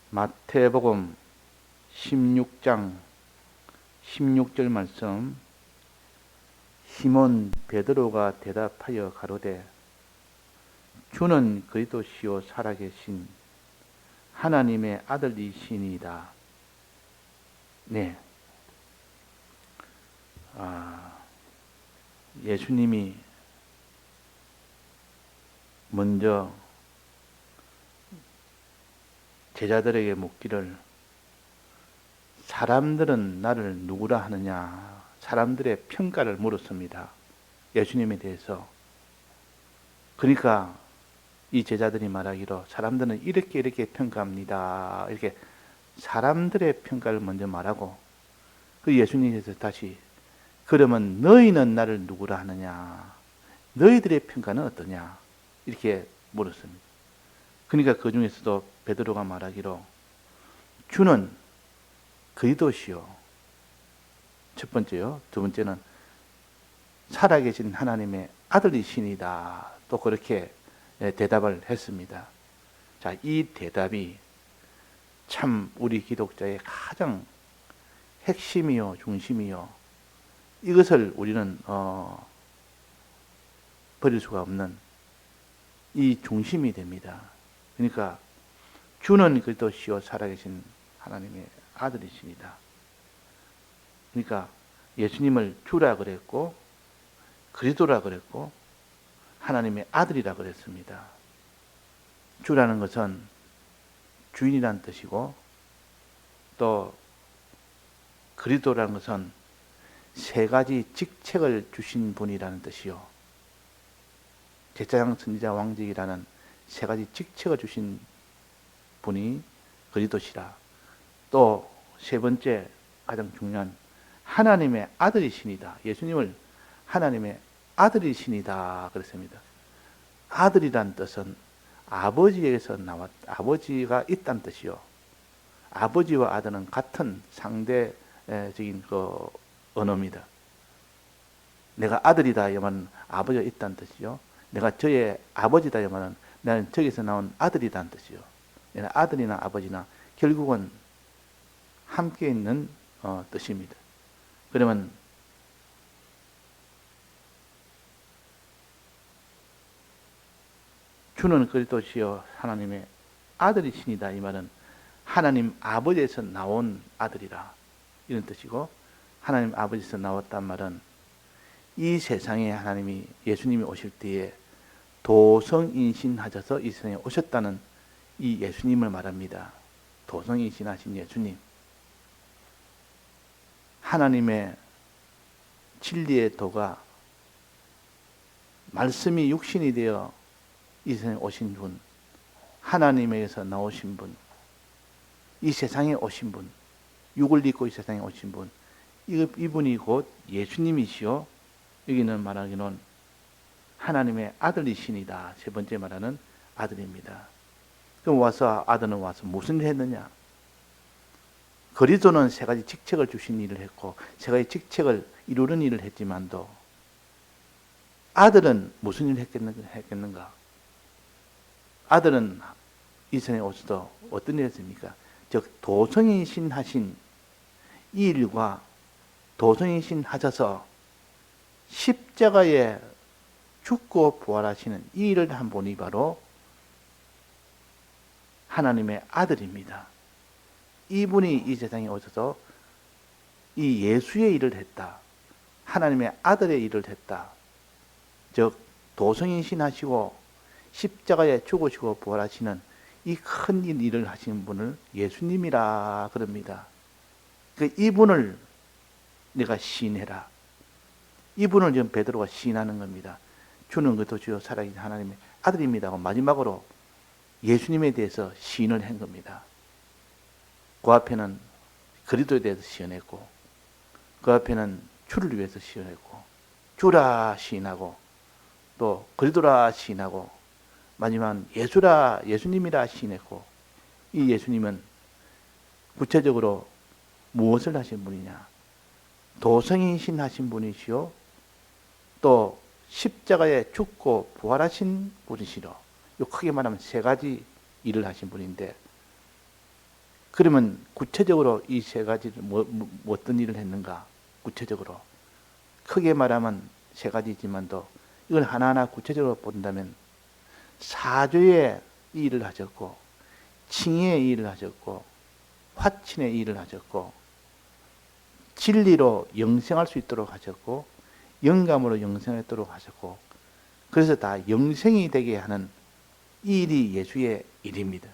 마태복음 16장 16절 말씀. 시몬 베드로가 대답하여 가로되 주는 그리스도시요 살아계신 하나님의 아들이시니이다. 네. 예수님이 먼저 제자들에게 묻기를 사람들은 나를 누구라 하느냐, 사람들의 평가를 물었습니다. 예수님에 대해서. 그러니까 이 제자들이 말하기로 사람들은 이렇게 평가합니다. 이렇게 사람들의 평가를 먼저 말하고, 그 예수님께서 다시 그러면 너희는 나를 누구라 하느냐, 너희들의 평가는 어떠냐, 이렇게 물었습니다. 그러니까 그 중에서도 베드로가 말하기로 주는 그리스도시요, 첫 번째요. 두 번째는 살아계신 하나님의 아들이시니다. 또 그렇게 대답을 했습니다. 자, 이 대답이 참 우리 기독자의 가장 핵심이요, 중심이요. 이것을 우리는 버릴 수가 없는 이 중심이 됩니다. 그러니까 주는 그리스도시요 살아계신 하나님의 아들이십니다. 그러니까 예수님을 주라 그랬고, 그리스도라 그랬고, 하나님의 아들이라 그랬습니다. 주라는 것은 주인이란 뜻이고, 또 그리스도라는 것은 세 가지 직책을 주신 분이라는 뜻이요. 제사장, 선지자, 왕직이라는 세 가지 직책을 주신 분이 그리스도시라. 또 세 번째 가장 중요한 하나님의 아들이시니다. 예수님을 하나님의 아들이시니다 그랬습니다. 아들이란 뜻은 아버지에게서 아버지가 있다는 뜻이요. 아버지와 아들은 같은 상대적인 그 언어입니다. 내가 아들이다 이러면 아버지가 있다는 뜻이요. 내가 저의 아버지다 이러면 나는 저기서 나온 아들이라는 뜻이요. 아들이나 아버지나 결국은 함께 있는 뜻입니다. 그러면 주는 그리스도시요 하나님의 아들이시니다 이 말은 하나님 아버지에서 나온 아들이라 이런 뜻이고, 하나님 아버지에서 나왔단 말은 이 세상에 하나님이 예수님이 오실 때에 도성인신하셔서 이 세상에 오셨다는 이 예수님을 말합니다. 도성인신하신 예수님, 하나님의 진리의 도가 말씀이 육신이 되어 이 세상에 오신 분, 하나님에게서 나오신 분, 이 세상에 오신 분, 육을 입고 이 세상에 오신 분, 이분이 곧 예수님이시요, 여기는 말하기는 하나님의 아들이시니다. 세 번째 말하는 아들입니다. 그럼 와서 아들은 와서 무슨 일을 했느냐? 그리스도는 세 가지 직책을 주신 일을 했고, 세 가지 직책을 이루는 일을 했지만도 아들은 무슨 일을 했겠는가? 아들은 이 세상에 오셔서 어떤 일을 했습니까? 즉 도성인신 하신 이 일과 도성인신 하셔서 십자가에 죽고 부활하시는 이 일을 한 분이 바로 하나님의 아들입니다. 이분이 이 세상에 오셔서 이 예수의 일을 했다. 하나님의 아들의 일을 했다. 즉 도성인신 하시고 십자가에 죽으시고 부활하시는 이 큰 일을 하시는 분을 예수님이라 그럽니다. 이분을 내가 시인해라. 이분을 지금 베드로가 시인하는 겁니다. 주는 그리스도시요 살아계신 하나님의 아들입니다. 마지막으로 예수님에 대해서 시인을 한 겁니다. 그 앞에는 그리스도에 대해서 시인했고, 그 앞에는 주를 위해서 시인했고, 주라 시인하고, 또 그리스도라 시인하고, 마지막은 예수님이라 시인했고, 이 예수님은 구체적으로 무엇을 하신 분이냐? 도성인신 하신 분이시요, 또 십자가에 죽고 부활하신 분이시로, 크게 말하면 세 가지 일을 하신 분인데, 그러면 구체적으로 이 세 가지를 어떤 일을 했는가? 구체적으로 크게 말하면 세 가지지만도 이걸 하나하나 구체적으로 본다면 사죄의 일을 하셨고, 칭의의 일을 하셨고, 화친의 일을 하셨고, 진리로 영생할 수 있도록 하셨고, 영감으로 영생하도록 하셨고, 그래서 다 영생이 되게 하는 이 일이 예수의 일입니다.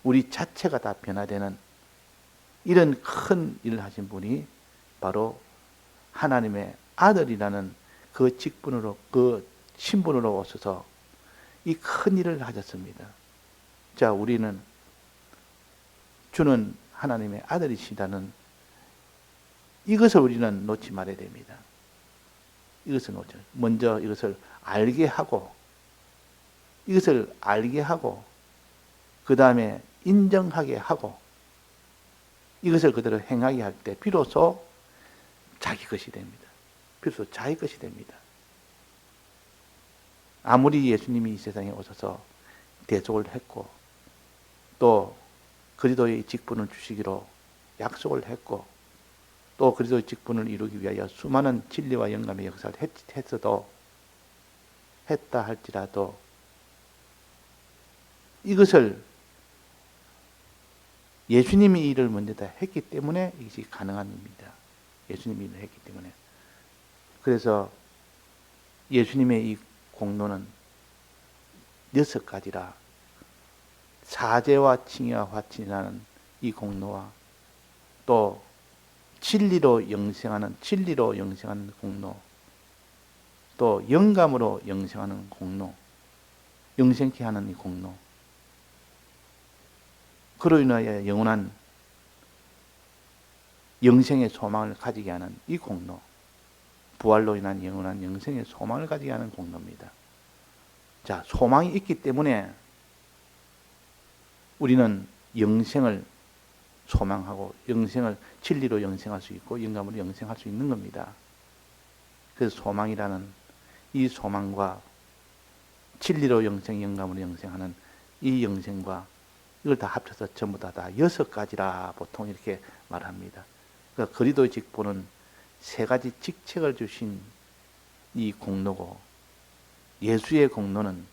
우리 자체가 다 변화되는 이런 큰 일을 하신 분이 바로 하나님의 아들이라는 그 직분으로, 그 신분으로 오셔서 이 큰 일을 하셨습니다. 자, 우리는 주는 하나님의 아들이시다는 이것을 우리는 놓지 말아야 됩니다. 이것을 놓죠. 먼저 이것을 알게 하고, 그 다음에 인정하게 하고, 이것을 그대로 행하게 할 때 비로소 자기 것이 됩니다. 비로소 자기 것이 됩니다. 아무리 예수님이 이 세상에 오셔서 대속을 했고, 또 그리스도의 직분을 주시기로 약속을 했고, 또 그리스도의 직분을 이루기 위하여 수많은 진리와 영감의 역사를 했다 할지라도 이것을 예수님이 일을 먼저 다 했기 때문에 이것이 가능한 일입니다. 예수님이 일을 했기 때문에. 그래서 예수님의 이 공로는 6가지라 사죄와 칭의와 화친이라는 이 공로와 또 진리로 영생하는 공로, 또 영감으로 영생하는 공로, 영생케 하는 이 공로, 그로 인하여 영원한 영생의 소망을 가지게 하는 이 공로, 부활로 인한 영원한 영생의 소망을 가지게 하는 공로입니다. 자, 소망이 있기 때문에 우리는 영생을 소망하고 영생을 진리로 영생할 수 있고 영감으로 영생할 수 있는 겁니다. 그래서 소망이라는 이 소망과 진리로 영생, 영감으로 영생하는 이 영생과 이걸 다 합쳐서 전부 다 6가지라 보통 이렇게 말합니다. 그러니까 그리스도의 직분은 3가지 직책을 주신 이 공로고, 예수의 공로는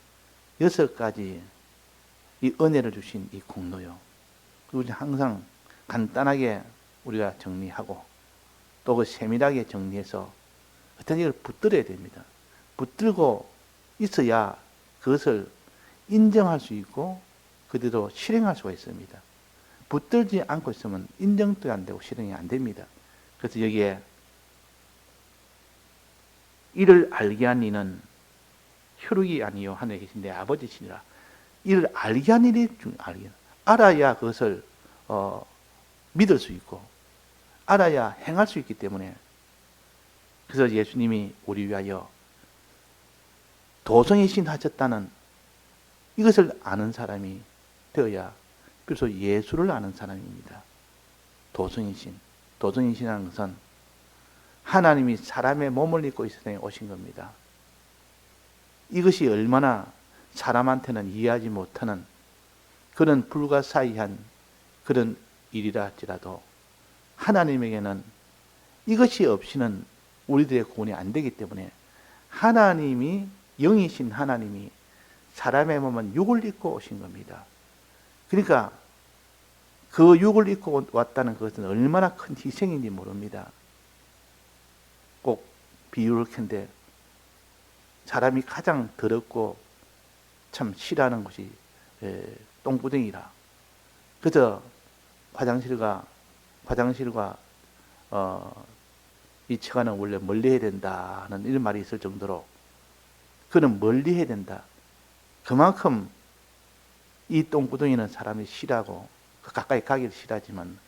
6가지 이 은혜를 주신 이 공로요. 그리고 항상 간단하게 우리가 정리하고 또 그 세밀하게 정리해서 어떤 일을 붙들어야 됩니다. 붙들고 있어야 그것을 인정할 수 있고 그대로 실행할 수가 있습니다. 붙들지 않고 있으면 인정도 안 되고 실행이 안 됩니다. 그래서 여기에 이를 알게 한 이는 혈육이 아니요 하늘에 계신 내 아버지시니라. 이를 알게 한 일이 알아야 그것을 믿을 수 있고 알아야 행할 수 있기 때문에, 그래서 예수님이 우리 위하여 도성이신 하셨다는 이것을 아는 사람이 되어야 비로소 예수를 아는 사람입니다. 도성이신이라는 것은 하나님이 사람의 몸을 입고 이 세상에 오신 겁니다. 이것이 얼마나 사람한테는 이해하지 못하는 그런 불가사의한 그런 일이라 할지라도 하나님에게는 이것이 없이는 우리들의 구원이 안 되기 때문에 하나님이, 영이신 하나님이 사람의 몸은 육을 입고 오신 겁니다. 그러니까 그 육을 입고 왔다는 것은 얼마나 큰 희생인지 모릅니다. 꼭 비유를 캔데 사람이 가장 더럽고 참 싫어하는 것이 똥구덩이라. 그래서 화장실과 이 처가는 원래 멀리 해야 된다는 이런 말이 있을 정도로 그는 멀리 해야 된다. 그만큼 이 똥구덩이는 사람이 싫어하고 가까이 가기를 싫어하지만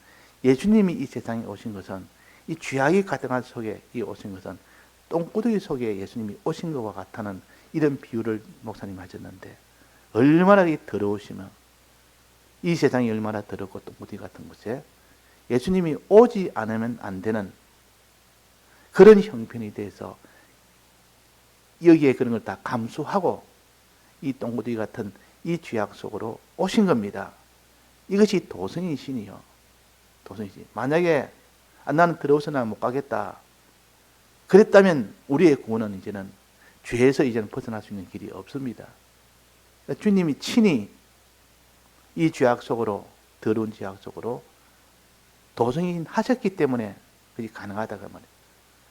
예수님이 이 세상에 오신 것은 이 죄악이 가득한 속에 오신 것은 똥구덩이 속에 예수님이 오신 것과 같다는 이런 비유를 목사님 하셨는데, 얼마나 더러우시면 이 세상이 얼마나 더럽고 똥구덩이 같은 곳에 예수님이 오지 않으면 안 되는 그런 형편이 돼서 여기에 그런 걸 다 감수하고 이 똥구덩이 같은 이 죄악 속으로 오신 겁니다. 이것이 도성의 신이요. 도성의 신. 만약에 나는 더러워서 난 못 가겠다. 그랬다면 우리의 구원은 이제는 죄에서 이제는 벗어날 수 있는 길이 없습니다. 주님이 친히 이 죄악 속으로, 더러운 죄악 속으로 도성인 하셨기 때문에 그게 가능하다고 말이에요.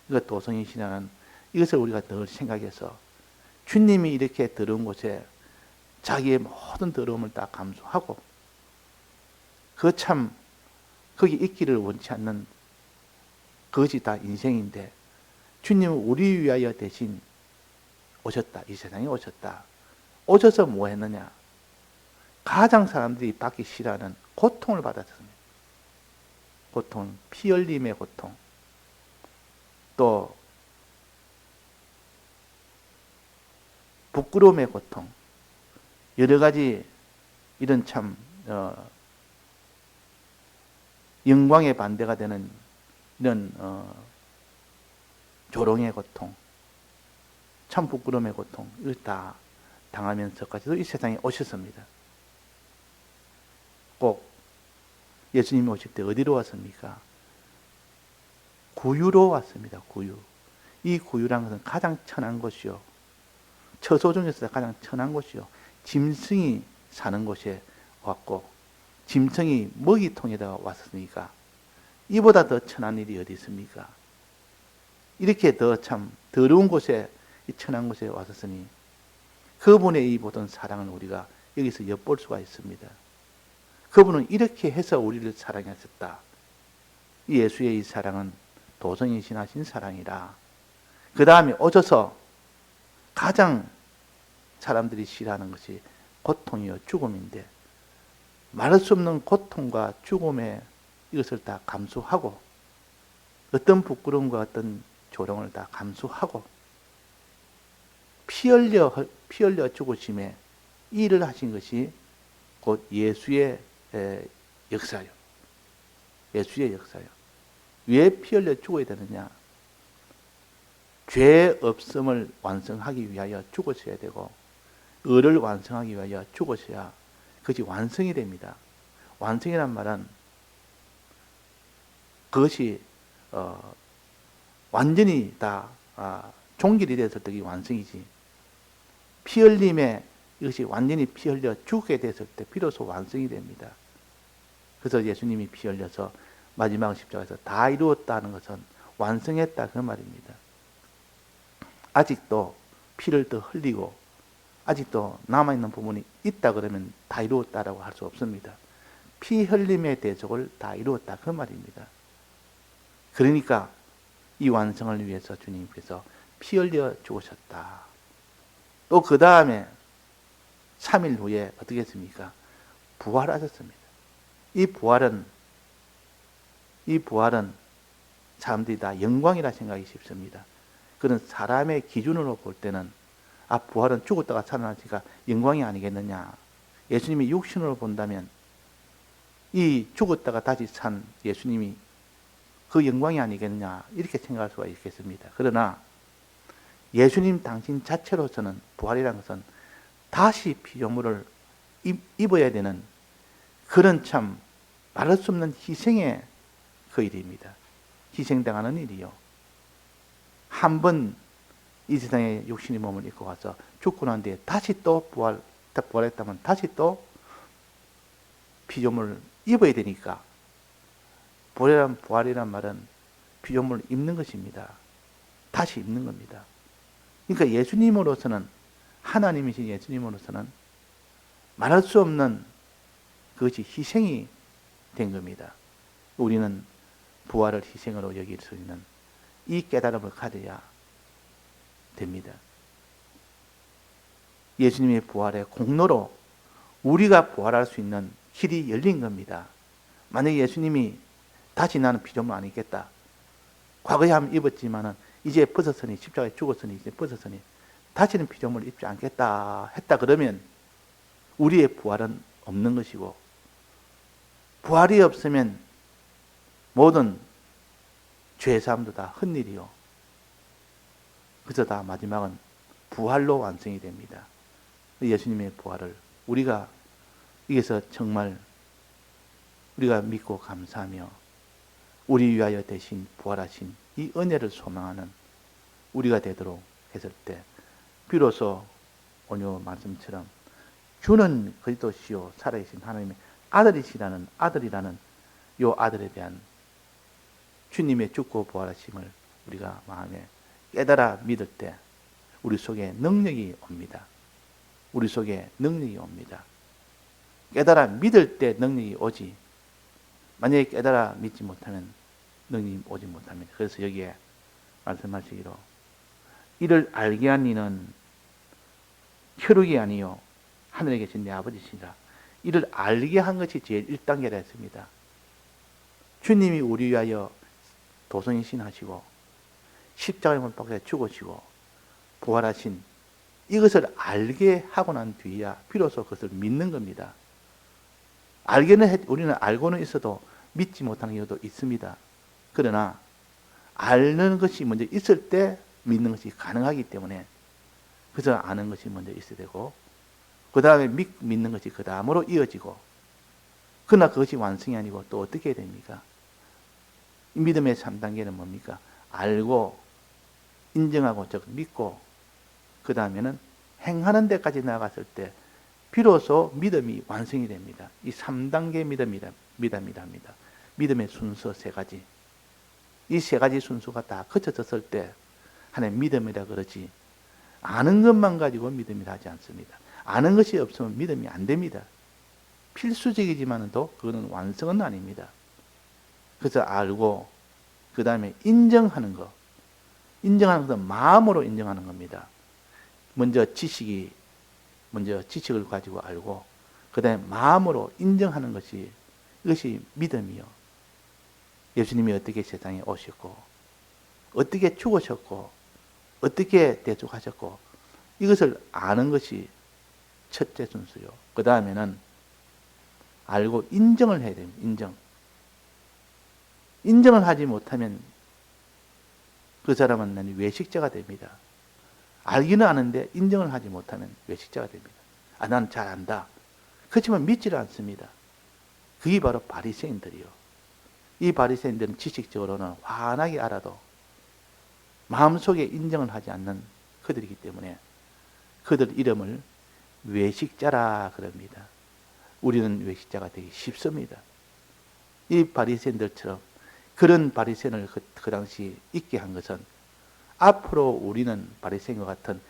이거 도성이시라는 이것을 우리가 늘 생각해서 주님이 이렇게 더러운 곳에 자기의 모든 더러움을 다 감수하고 그 참 거기 있기를 원치 않는 그것이 다 인생인데 주님은 우리 위하여 대신 오셨다. 이 세상에 오셨다. 오셔서 뭐 했느냐? 가장 사람들이 받기 싫어하는 고통을 받았습니다. 고통, 피 흘림의 고통, 또 부끄러움의 고통, 여러 가지 이런 참 영광의 반대가 되는 이런 조롱의 고통, 참 부끄러움의 고통, 이걸 다 당하면서까지도 이 세상에 오셨습니다. 꼭 예수님이 오실 때 어디로 왔습니까? 구유로 왔습니다. 구유. 이 구유라는 것은 가장 천한 곳이요. 처소 중에서 가장 천한 곳이요. 짐승이 사는 곳에 왔고 짐승이 먹이통에다가 왔으니까 이보다 더 천한 일이 어디 있습니까? 이렇게 더 참 더러운 곳에, 이 천한 곳에 왔었으니 그분의 이 모든 사랑을 우리가 여기서 엿볼 수가 있습니다. 그분은 이렇게 해서 우리를 사랑하셨다. 예수의 이 사랑은 도성이신하신 사랑이라. 그 다음에 오셔서 가장 사람들이 싫어하는 것이 고통이요 죽음인데 말할 수 없는 고통과 죽음의 이것을 다 감수하고 어떤 부끄러움과 어떤 조롱을 다 감수하고 피 흘려 죽으심에 이 일을 하신 것이 곧 예수의 역사요. 예수의 역사요. 왜 피 흘려 죽어야 되느냐? 죄 없음을 완성하기 위하여 죽으셔야 되고 의를 완성하기 위하여 죽으셔야 그것이 완성이 됩니다. 완성이란 말은 그것이 완전히 다 종결이 됐을 때 완성이지. 피 흘림에 이것이 완전히 피 흘려 죽게 됐을 때 비로소 완성이 됩니다. 그래서 예수님이 피 흘려서 마지막 십자가에서 다 이루었다는 것은 완성했다 그 말입니다. 아직도 피를 더 흘리고 아직도 남아있는 부분이 있다 그러면 다 이루었다라고 할 수 없습니다. 피 흘림의 대속을 다 이루었다 그 말입니다. 그러니까 이 완성을 위해서 주님께서 피 흘려 죽으셨다. 또 그 다음에 3일 후에 어떻게 했습니까? 부활하셨습니다. 이 부활은 사람들이 다 영광이라 생각이 쉽습니다. 그런 사람의 기준으로 볼 때는 부활은 죽었다가 살아나니까 영광이 아니겠느냐. 예수님이 육신으로 본다면 이 죽었다가 다시 산 예수님이 그 영광이 아니겠느냐 이렇게 생각할 수가 있겠습니다. 그러나 예수님 당신 자체로서는 부활이라는 것은 다시 피조물을 입어야 되는 그런 참 말할 수 없는 희생의 그 일입니다. 희생당하는 일이요. 한 번 이 세상에 육신의 몸을 입고 가서 죽고 난 뒤에 다시 또 부활했다면 다시 또 피조물을 입어야 되니까 부활이란 말은 피조물을 입는 것입니다. 다시 입는 겁니다. 그러니까 예수님으로서는 하나님이신 예수님으로서는 말할 수 없는 그것이 희생이 된 겁니다. 우리는 부활을 희생으로 여길 수 있는 이 깨달음을 가져야 됩니다. 예수님의 부활의 공로로 우리가 부활할 수 있는 길이 열린 겁니다. 만약에 예수님이 다시 나는 피조물 안 입겠다. 과거에 한번 입었지만은 이제 벗었으니 십자가에 죽었으니 이제 벗었으니 다시는 피조물을 입지 않겠다 했다 그러면 우리의 부활은 없는 것이고 부활이 없으면 모든 죄사함도 다 헛일이요. 그래서 다 마지막은 부활로 완성이 됩니다. 예수님의 부활을 우리가 여기서 정말 우리가 믿고 감사하며 우리 위하여 대신 부활하신 이 은혜를 소망하는 우리가 되도록 했을 때 비로소 오늘 말씀처럼 주는 그리스도시요 살아계신 하나님의 아들이라는 요 아들에 대한 주님의 죽고 부활하심을 우리가 마음에 깨달아 믿을 때 우리 속에 능력이 옵니다. 우리 속에 능력이 옵니다. 깨달아 믿을 때 능력이 오지, 만약에 깨달아 믿지 못하면 능력이 오지 못합니다. 그래서 여기에 말씀하시기로 이를 알게 한 이는 혈육이 아니요 하늘에 계신 내 아버지시라. 이를 알게 한 것이 제일 1단계라 했습니다. 주님이 우리 위하여 도성이신 하시고 십자가에 못 박혀 죽으시고 부활하신 이것을 알게 하고 난 뒤에야 비로소 그것을 믿는 겁니다. 우리는 알고는 있어도 믿지 못하는 경우도 있습니다. 그러나 아는 것이 먼저 있을 때 믿는 것이 가능하기 때문에 그래서 아는 것이 먼저 있어야 되고 그 다음에 믿는 것이 그 다음으로 이어지고, 그러나 그것이 완성이 아니고 또 어떻게 해야 됩니까? 이 믿음의 3단계는 뭡니까? 알고 인정하고 즉 믿고 그 다음에는 행하는 데까지 나아갔을 때 비로소 믿음이 완성이 됩니다. 이 3단계 믿음이랍니다. 믿음의 순서 3가지. 이 3가지 순서가 다 거쳐졌을 때 하나의 믿음이라 그러지, 아는 것만 가지고 믿음이라 하지 않습니다. 아는 것이 없으면 믿음이 안 됩니다. 필수적이지만도 그거는 완성은 아닙니다. 그래서 알고 그 다음에 인정하는 것. 인정하는 것은 마음으로 인정하는 겁니다. 먼저 지식을 가지고 알고 그 다음에 마음으로 인정하는 것이, 이것이 믿음이요. 예수님이 어떻게 세상에 오셨고 어떻게 죽으셨고 어떻게 대속하셨고 이것을 아는 것이 첫째 순서요. 그 다음에는 알고 인정을 해야 됩니다. 인정을 하지 못하면 그 사람은 외식자가 됩니다. 알기는 아는데 인정을 하지 못하면 외식자가 됩니다. 난 잘 안다. 그렇지만 믿지를 않습니다. 그게 바로 바리새인들이요. 이 바리새인들은 지식적으로는 환하게 알아도 마음속에 인정을 하지 않는 그들이기 때문에 그들 이름을 외식자라 그럽니다. 우리는 외식자가 되기 쉽습니다. 이 바리새인들처럼 그런 바리새인을 그 당시 있게 한 것은 앞으로 우리는 바리새인과 같은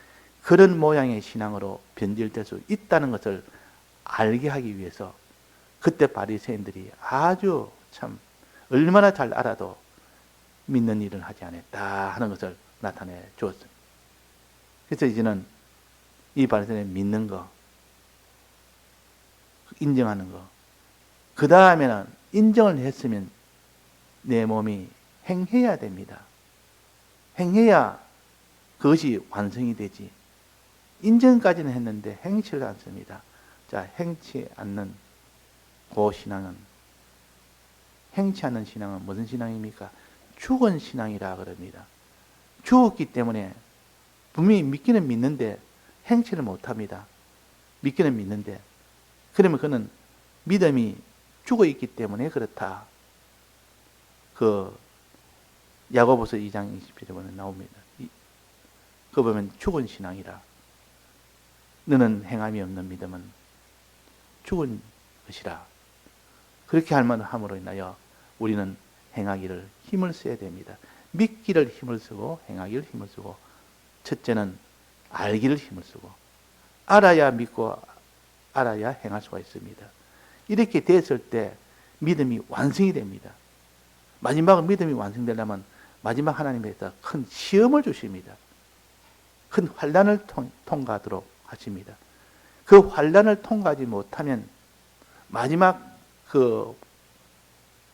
그런 모양의 신앙으로 변질될 수 있다는 것을 알게 하기 위해서 그때 바리새인들이 아주 참 얼마나 잘 알아도 믿는 일을 하지 않았다 하는 것을 나타내 주었습니다. 그래서 이제는 이 바리새인을 믿는 거, 인정하는 거, 그 다음에는 인정을 했으면 내 몸이 행해야 됩니다. 행해야 그것이 완성이 되지. 인정까지는 했는데 행치를 않습니다. 자, 행치 않는 그 신앙은, 행치 않는 신앙은 무슨 신앙입니까? 죽은 신앙이라 그럽니다. 죽었기 때문에 분명히 믿기는 믿는데 행치를 못합니다. 믿기는 믿는데, 그러면 그는 믿음이 죽어 있기 때문에 그렇다. 그 야고보서 2장 20절에 보면 나옵니다. 그거 보면 죽은 신앙이라. 너는 행함이 없는 믿음은 죽은 것이라. 그렇게 할 만함으로 인하여 우리는 행하기를 힘을 써야 됩니다. 믿기를 힘을 쓰고 행하기를 힘을 쓰고, 첫째는 알기를 힘을 쓰고, 알아야 믿고 알아야 행할 수가 있습니다. 이렇게 됐을 때 믿음이 완성이 됩니다. 마지막으로 믿음이 완성되려면 마지막 하나님께서 큰 시험을 주십니다. 큰 환난을 통과하도록 하십니다. 그 환난을 통과하지 못하면 마지막 그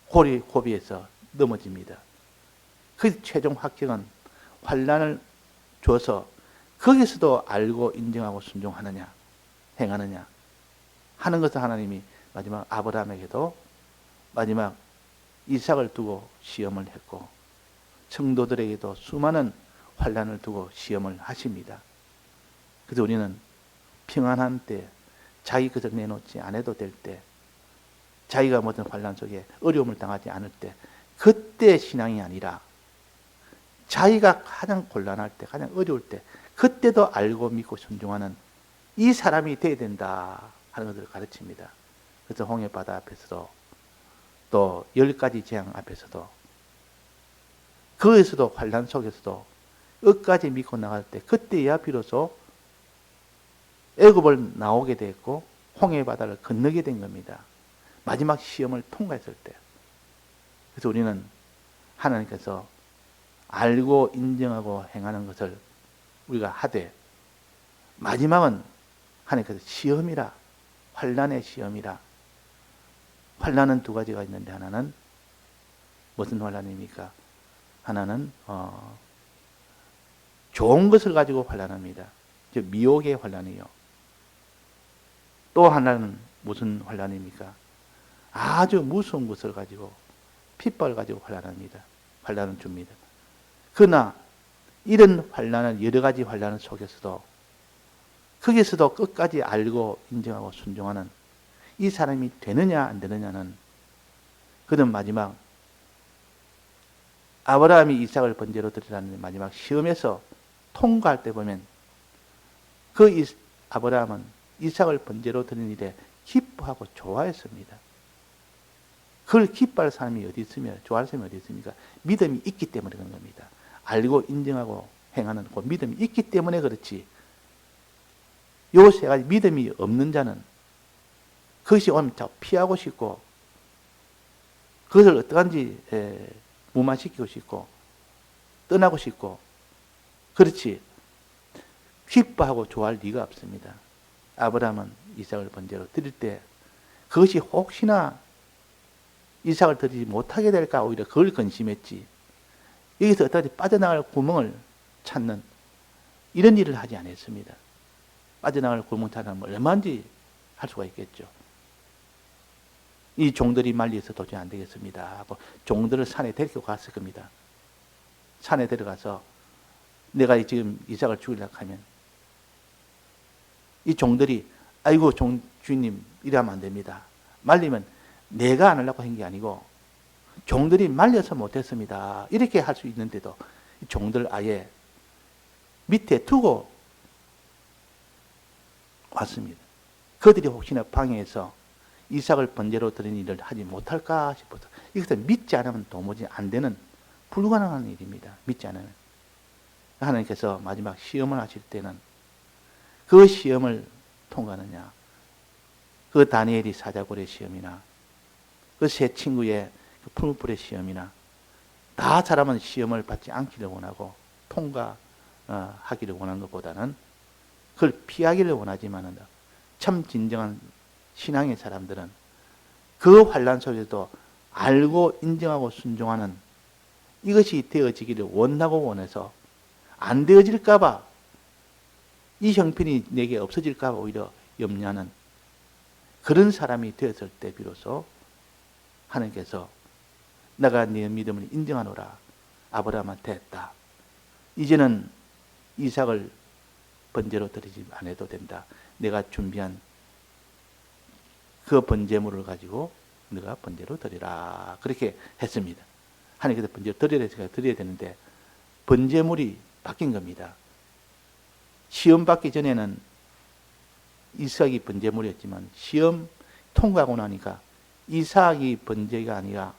고비에서 넘어집니다. 그 최종 합격은 환난을 줘서 거기서도 알고 인정하고 순종하느냐 행하느냐 하는 것을 하나님이 마지막 아브라함에게도 마지막 이삭을 두고 시험을 했고, 성도들에게도 수많은 환난을 두고 시험을 하십니다. 그래서 우리는 평안한 때, 자기 것을 내놓지 않아도 될 때, 자기가 모든 환난 속에 어려움을 당하지 않을 때, 그때 신앙이 아니라 자기가 가장 곤란할 때, 가장 어려울 때, 그때도 알고 믿고 순종하는 이 사람이 돼야 된다 하는 것을 가르칩니다. 그래서 홍해바다 앞에서도 또 10가지 재앙 앞에서도 거기서도 환난 속에서도 끝까지 믿고 나갈 때, 그때야 비로소 애굽을 나오게 됐고 홍해바다를 건너게 된 겁니다. 마지막 시험을 통과했을 때. 그래서 우리는 하나님께서 알고 인정하고 행하는 것을 우리가 하되, 마지막은 하나님께서 시험이라, 환난의 시험이라. 환난은 두 가지가 있는데, 하나는 무슨 환난입니까? 하나는 좋은 것을 가지고 환난합니다. 즉 미혹의 환난이요. 또 하나는 무슨 환난입니까? 아주 무서운 것을 가지고, 핍박을 가지고 환난합니다. 환난을 줍니다. 그러나 이런 환난은, 여러 가지 환난 속에서도 거기서도 끝까지 알고 인정하고 순종하는 이 사람이 되느냐 안 되느냐는, 그는 마지막 아브라함이 이삭을 번제로 드리라는 마지막 시험에서 통과할 때 보면, 그 아브라함은 이삭을 번제로 드리는 일에 기뻐하고 좋아했습니다. 그걸 기뻐할 사람이 어디 있으며 좋아할 사람이 어디 있습니까? 믿음이 있기 때문에 그런 겁니다. 알고 인정하고 행하는 그 믿음이 있기 때문에 그렇지, 요 세 가지 믿음이 없는 자는 그것이 오면 피하고 싶고, 그것을 어떠한지 무마시키고 싶고 떠나고 싶고, 그렇지 기뻐하고 좋아할 리가 없습니다. 아브라함은 이삭을 번제로 드릴 때 그것이 혹시나 이삭을 드리지 못하게 될까 오히려 그걸 근심했지, 여기서 어떻게 빠져나갈 구멍을 찾는 이런 일을 하지 않았습니다. 빠져나갈 구멍 찾으면 얼마든지 할 수가 있겠죠. 이 종들이 말려서 도저히 안 되겠습니다 하고 종들을 산에 데리고 갔을 겁니다. 산에 데려가서 내가 지금 이삭을 죽이려고 하면 이 종들이, 아이고 주인님 이러면 안 됩니다. 말리면 내가 안 하려고 한 게 아니고 종들이 말려서 못했습니다, 이렇게 할 수 있는데도 종들 아예 밑에 두고 왔습니다. 그들이 혹시나 방해해서 이삭을 번제로 드리는 일을 하지 못할까 싶어서. 이것은 믿지 않으면 도무지 안 되는 불가능한 일입니다. 믿지 않으면. 하나님께서 마지막 시험을 하실 때는 그 시험을 통과하느냐, 그 다니엘이 사자굴의 시험이나 그 세 친구의 그 풀무불의 시험이나, 다 사람은 시험을 받지 않기를 원하고 통과하기를 원하는 것보다는 그걸 피하기를 원하지만, 참 진정한 신앙의 사람들은 그 환난 속에서도 알고 인정하고 순종하는 이것이 되어지기를 원하고 원해서, 안 되어질까 봐, 이 형편이 내게 없어질까 봐 오히려 염려하는 그런 사람이 되었을 때 비로소 하나님께서 내가 네 믿음을 인정하노라, 아브라함한테 했다. 이제는 이삭을 번제로 드리지 않아도 된다. 내가 준비한 그 번제물을 가지고 네가 번제로 드리라. 그렇게 했습니다. 하나님께서 번제로 드려야 되는데 번제물이 바뀐 겁니다. 시험 받기 전에는 이삭이 번제물이었지만 시험 통과하고 나니까 이삭이 번제가 아니라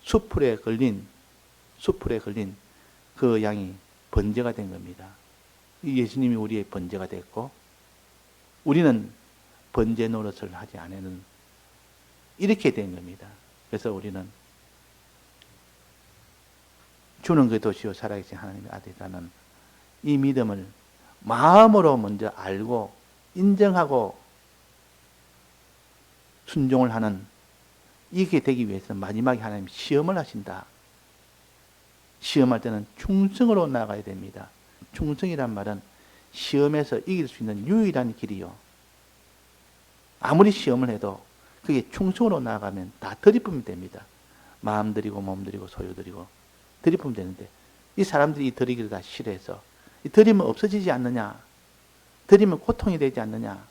수풀에 걸린 그 양이 번제가 된 겁니다. 예수님이 우리의 번제가 됐고, 우리는 번제 노릇을 하지 않는 이렇게 된 겁니다. 그래서 우리는 주는 그 도시요 살아계신 하나님의 아들이라는 이 믿음을 마음으로 먼저 알고 인정하고 순종을 하는, 이게 되기 위해서 마지막에 하나님 시험을 하신다. 시험할 때는 충성으로 나가야 됩니다. 충성이란 말은 시험에서 이길 수 있는 유일한 길이요. 아무리 시험을 해도 그게 충성으로 나아가면 다 들이쁘면 됩니다. 마음 들이고 몸 들이고 소유 들이고 들이쁘면 되는데, 이 사람들이 이 들이기를 다 싫어해서, 이 들이면 없어지지 않느냐, 들이면 고통이 되지 않느냐,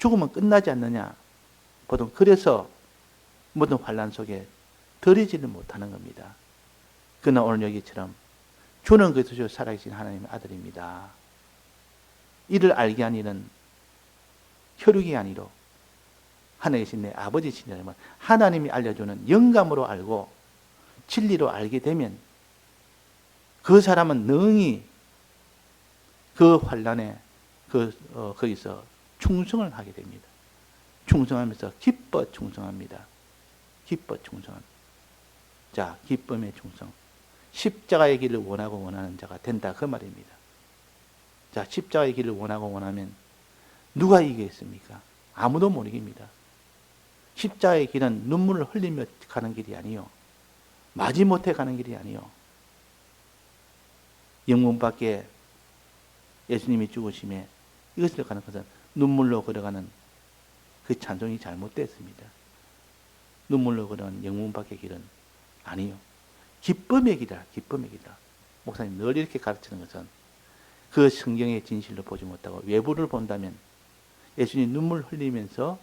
죽으면 끝나지 않느냐. 보통 그래서 모든 환난 속에 들이지를 못하는 겁니다. 그러나 오늘 여기처럼 주는 그리스도 살아계신 하나님의 아들입니다. 이를 알게 한 이는 혈육이 아니로 하늘에 계신 내 아버지시냐면 하나님이 알려주는 영감으로 알고 진리로 알게 되면 그 사람은 능히 그 환난에 거기서 충성을 하게 됩니다. 충성하면서 기뻐 충성합니다. 기뻐 충성합니다. 자, 기쁨의 충성. 십자가의 길을 원하고 원하는 자가 된다 그 말입니다. 자, 십자가의 길을 원하고 원하면 누가 이기겠습니까? 아무도 못 이깁니다. 십자가의 길은 눈물을 흘리며 가는 길이 아니요. 마지못해 가는 길이 아니요. 영문밖에 예수님이 죽으심에 이것을 가는 것은 눈물로 걸어가는 그 찬송이 잘못됐습니다. 눈물로 걸어가는 영문밖의 길은 아니요. 기쁨의 길이라, 기쁨의 길이라. 목사님 늘 이렇게 가르치는 것은 그 성경의 진실로 보지 못하고 외부를 본다면 예수님이 눈물 흘리면서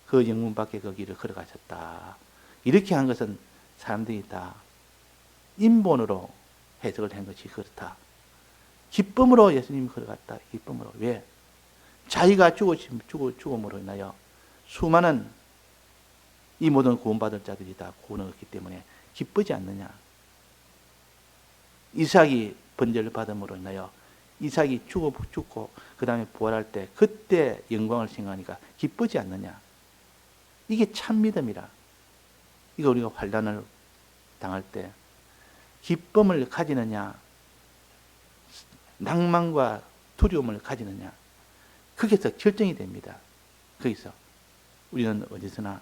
그 영문 밖에 그 길을 걸어가셨다. 이렇게 한 것은 사람들이 다 인본으로 해석을 한 것이 그렇다. 기쁨으로 예수님이 걸어갔다. 기쁨으로. 왜? 자기가 죽음으로 인하여 수많은 이 모든 구원받을 자들이 다 구원을 얻기 때문에 기쁘지 않느냐. 이삭이 번제를 받음으로 인하여 이삭이 죽고 그 다음에 부활할 때 그때 영광을 생각하니까 기쁘지 않느냐. 이게 참 믿음이라. 이거 우리가 환난을 당할 때 기쁨을 가지느냐 낭만과 두려움을 가지느냐 거기서 결정이 됩니다. 거기서 우리는 어디서나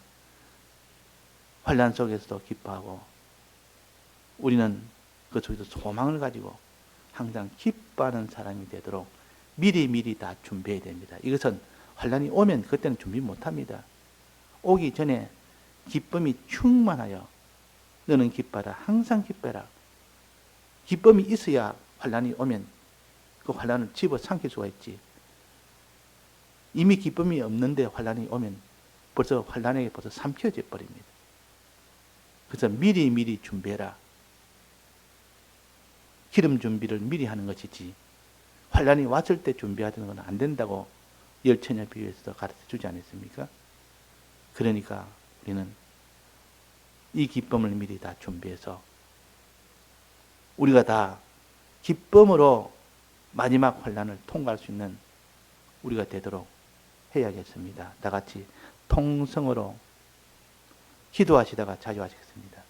환난 속에서도 기뻐하고 우리는 그 속에서 소망을 가지고 항상 기뻐하는 사람이 되도록 미리 다 준비해야 됩니다. 이것은 환난이 오면 그때는 준비 못합니다. 오기 전에 기쁨이 충만하여 너는 기뻐하라. 항상 기뻐해라. 기쁨이 있어야 환난이 오면 그 환난을 집어삼킬 수가 있지. 이미 기쁨이 없는데 환난이 오면 벌써 환난에게 벌써 삼켜져 버립니다. 그래서 미리 준비해라. 기름 준비를 미리 하는 것이지 환난이 왔을 때 준비하는 건 안 된다고 열처녀 비유에서도 가르쳐 주지 않았습니까? 그러니까 우리는 이 기쁨을 미리 다 준비해서 우리가 다 기쁨으로 마지막 환난을 통과할 수 있는 우리가 되도록 해야겠습니다. 다 같이 통성으로 기도하시다가 자유하시겠습니다.